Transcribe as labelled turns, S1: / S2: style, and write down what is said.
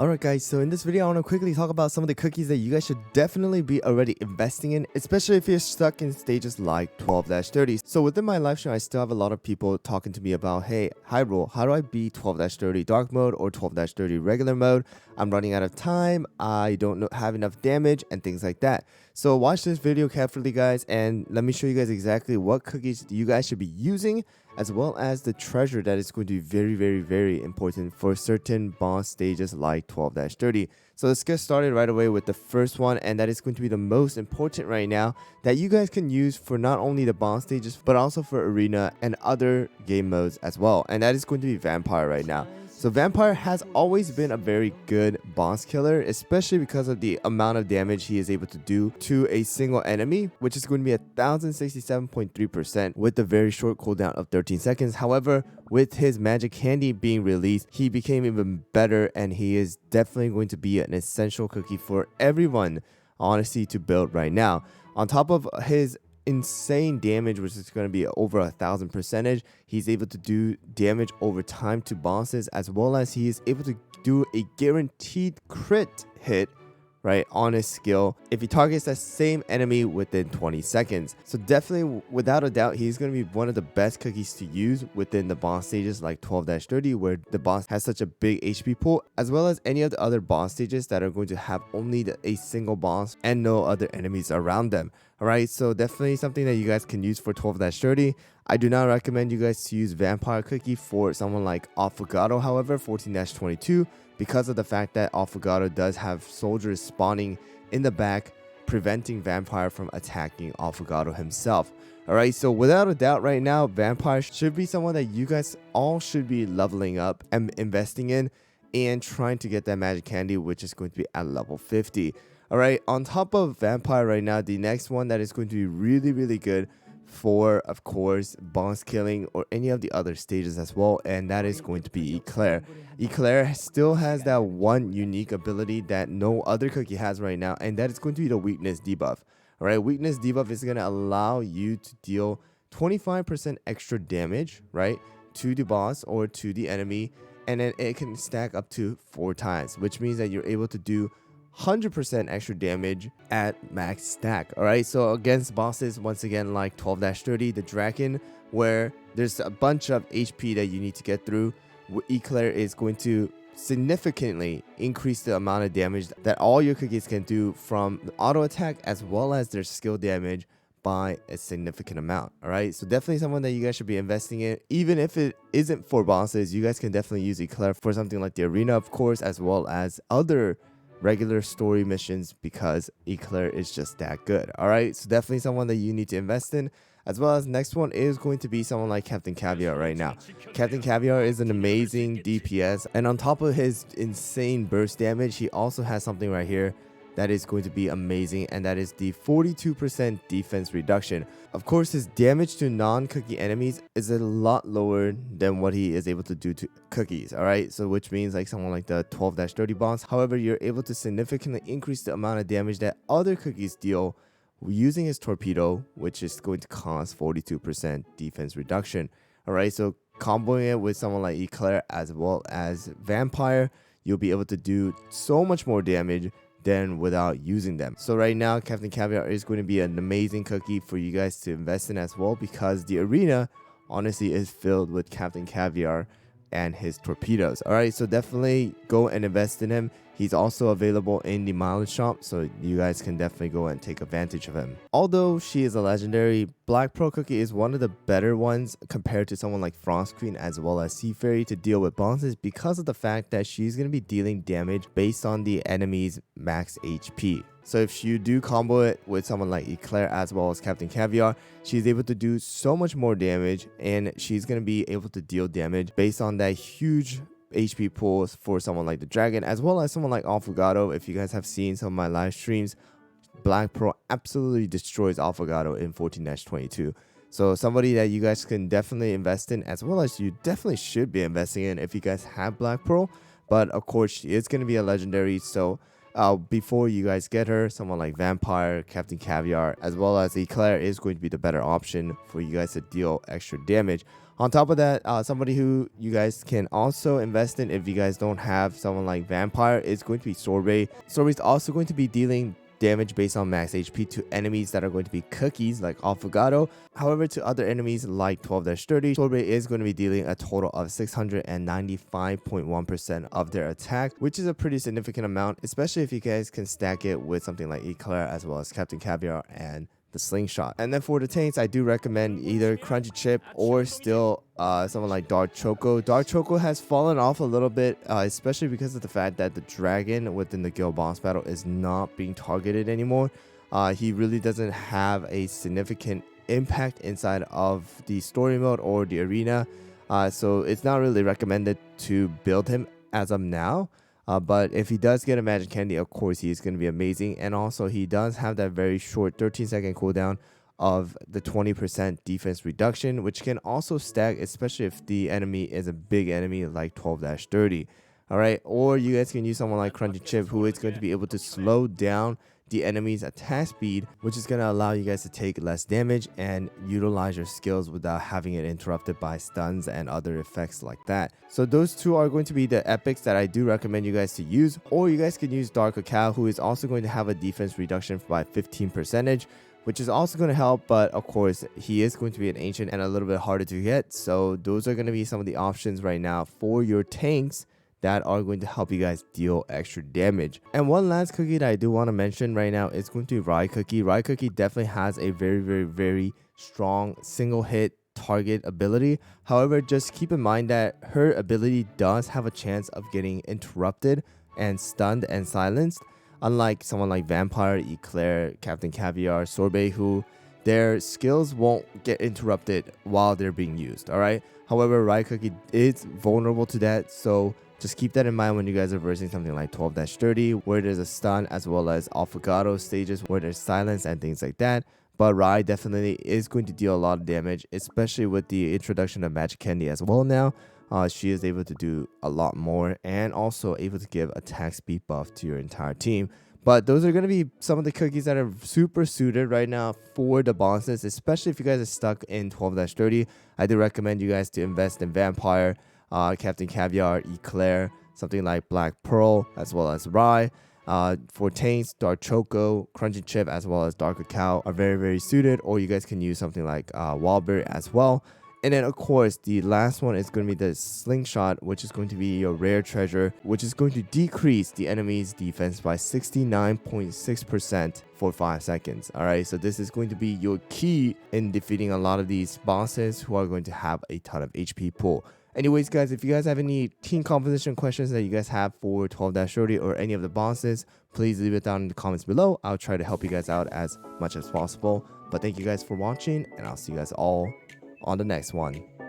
S1: Alright guys, so in this video I want to quickly talk about some of the cookies that you guys should definitely be already investing in, especially if you're stuck in stages like 12-30. So within my live stream, I still have a lot of people talking to me about, hey, HyRool, how do I beat 12-30 dark mode or 12-30 regular mode? I'm running out of time, I don't have enough damage, and things like that. So watch this video carefully guys, and let me show you guys exactly what cookies you guys should be using, as well as the treasure that is going to be very important for certain boss stages like 12-30. So let's get started right away with the first one, and that is going to be the most important right now that you guys can use for not only the boss stages but also for arena and other game modes as well, and that is going to be Vampire right now. So Vampire has always been a very good boss killer, especially because of the amount of damage he is able to do to a single enemy, which is going to be 1067.3% with a very short cooldown of 13 seconds. However, with his magic candy being released, he became even better, and he is definitely going to be an essential cookie for everyone, honestly, to build right now. On top of his insane damage, which is going to be over 1000%, he's able to do damage over time to bosses, as well as he is able to do a guaranteed crit hit right on his skill if he targets that same enemy within 20 seconds. So definitely, without a doubt, he's going to be one of the best cookies to use within the boss stages like 12-30, where the boss has such a big HP pool, as well as any of the other boss stages that are going to have only a single boss and no other enemies around them. Alright, so definitely something that you guys can use for 12-30. I do not recommend you guys to use Vampire Cookie for someone like Affogato, however, 14-22, because of the fact that Affogato does have soldiers spawning in the back, preventing Vampire from attacking Affogato himself. Alright, so without a doubt right now, Vampire should be someone that you guys all should be leveling up and investing in and trying to get that magic candy, which is going to be at level 50. Alright, on top of Vampire right now, the next one that is going to be really good for, of course, boss killing or any of the other stages as well, and that is going to be Eclair. Eclair still has that one unique ability that no other cookie has right now, and that is going to be the weakness debuff. Alright, weakness debuff is going to allow you to deal 25% extra damage, right, to the boss or to the enemy, and then it can stack up to 4 times, which means that you're able to do 100% extra damage at max stack. Alright, so against bosses, once again, like 12-30, the dragon, where there's a bunch of HP that you need to get through, Eclair is going to significantly increase the amount of damage that all your cookies can do from the auto attack as well as their skill damage by a significant amount. Alright, so definitely someone that you guys should be investing in. Even if it isn't for bosses, you guys can definitely use Eclair for something like the arena, of course, as well as other regular story missions, because Eclair is just that good. Alright, so definitely someone that you need to invest in. As well as next one is going to be someone like Captain Caviar right now. Captain Caviar is an amazing DPS, and on top of his insane burst damage, he also has something right here that is going to be amazing, and that is the 42% defense reduction. Of course, his damage to non-cookie enemies is a lot lower than what he is able to do to cookies. Alright, so which means like someone like the 12-30 boss. However, you're able to significantly increase the amount of damage that other cookies deal using his torpedo, which is going to cause 42% defense reduction. Alright, so comboing it with someone like Eclair as well as Vampire, you'll be able to do so much more damage than without using them. So right now, Captain Caviar is going to be an amazing cookie for you guys to invest in as well, because the arena honestly is filled with Captain Caviar and his torpedoes. Alright, so definitely go and invest in him. He's also available in the mileage shop, so you guys can definitely go and take advantage of him. Although she is a legendary, Black Pearl Cookie is one of the better ones compared to someone like Frost Queen as well as Sea Fairy to deal with bosses, because of the fact that she's going to be dealing damage based on the enemy's max HP. So if you do combo it with someone like Eclair as well as Captain Caviar, she's able to do so much more damage, and she's going to be able to deal damage based on that huge HP pools for someone like the dragon, as well as someone like Affogato. If you guys have seen some of my live streams, Black Pearl absolutely destroys Affogato in 14-22. So somebody that you guys can definitely invest in, as well as you definitely should be investing in if you guys have Black Pearl. But of course, she is going to be a legendary, so before you guys get her. Someone like Vampire, Captain Caviar, as well as Eclair is going to be the better option for you guys to deal extra damage. On top of that, somebody who you guys can also invest in if you guys don't have someone like Vampire is going to be Sorbet. Sorbet is also going to be dealing damage based on max HP to enemies that are going to be cookies like Affogato. However, to other enemies like 12-30, Sorbet is going to be dealing a total of 695.1% of their attack, which is a pretty significant amount, especially if you guys can stack it with something like Eclair as well as Captain Caviar and the slingshot. And then for the tanks, I do recommend either Crunchy Chip or still someone like Dark Choco. Dark Choco has fallen off a little bit, especially because of the fact that the dragon within the guild boss battle is not being targeted anymore. He really doesn't have a significant impact inside of the story mode or the arena, so it's not really recommended to build him as of now. But if he does get a magic candy, of course he is going to be amazing. And also he does have that very short 13-second cooldown of the 20% defense reduction, which can also stack, especially if the enemy is a big enemy like 12-30. Alright, or you guys can use someone like Crunchy Chip, who is going to be able to slow down the enemy's attack speed, which is going to allow you guys to take less damage and utilize your skills without having it interrupted by stuns and other effects like that. So those two are going to be the epics that I do recommend you guys to use. Or you guys can use Dark Cacao, who is also going to have a defense reduction by 15%, which is also going to help, but of course he is going to be an ancient and a little bit harder to get. So those are going to be some of the options right now for your tanks that are going to help you guys deal extra damage. And one last cookie that I do want to mention right now is going to be Rye Cookie. Rye Cookie definitely has a very strong single hit target ability. However, just keep in mind that her ability does have a chance of getting interrupted and stunned and silenced, unlike someone like Vampire, Eclair, Captain Caviar, Sorbet, who their skills won't get interrupted while they're being used. Alright, however, Rye Cookie is vulnerable to that, so just keep that in mind when you guys are versing something like 12-30, where there's a stun, as well as Affogato stages where there's silence and things like that. But Rye definitely is going to deal a lot of damage, especially with the introduction of Magic Candy as well now. She is able to do a lot more and also able to give attack speed buff to your entire team. But those are going to be some of the cookies that are super suited right now for the bosses, especially if you guys are stuck in 12-30. I do recommend you guys to invest in Vampire, Captain Caviar, Eclair, something like Black Pearl, as well as Rye. For tanks, Dark Choco, Crunchy Chip, as well as Dark Cacao are very suited, or you guys can use something like Wildberry as well. And then of course the last one is going to be the slingshot, which is going to be your rare treasure, which is going to decrease the enemy's defense by 69.6% for 5 seconds. Alright, so this is going to be your key in defeating a lot of these bosses who are going to have a ton of HP pool. Anyways guys, if you guys have any team composition questions that you guys have for 12-30 or any of the bosses, please leave it down in the comments below. I'll try to help you guys out as much as possible. But thank you guys for watching, and I'll see you guys all on the next one.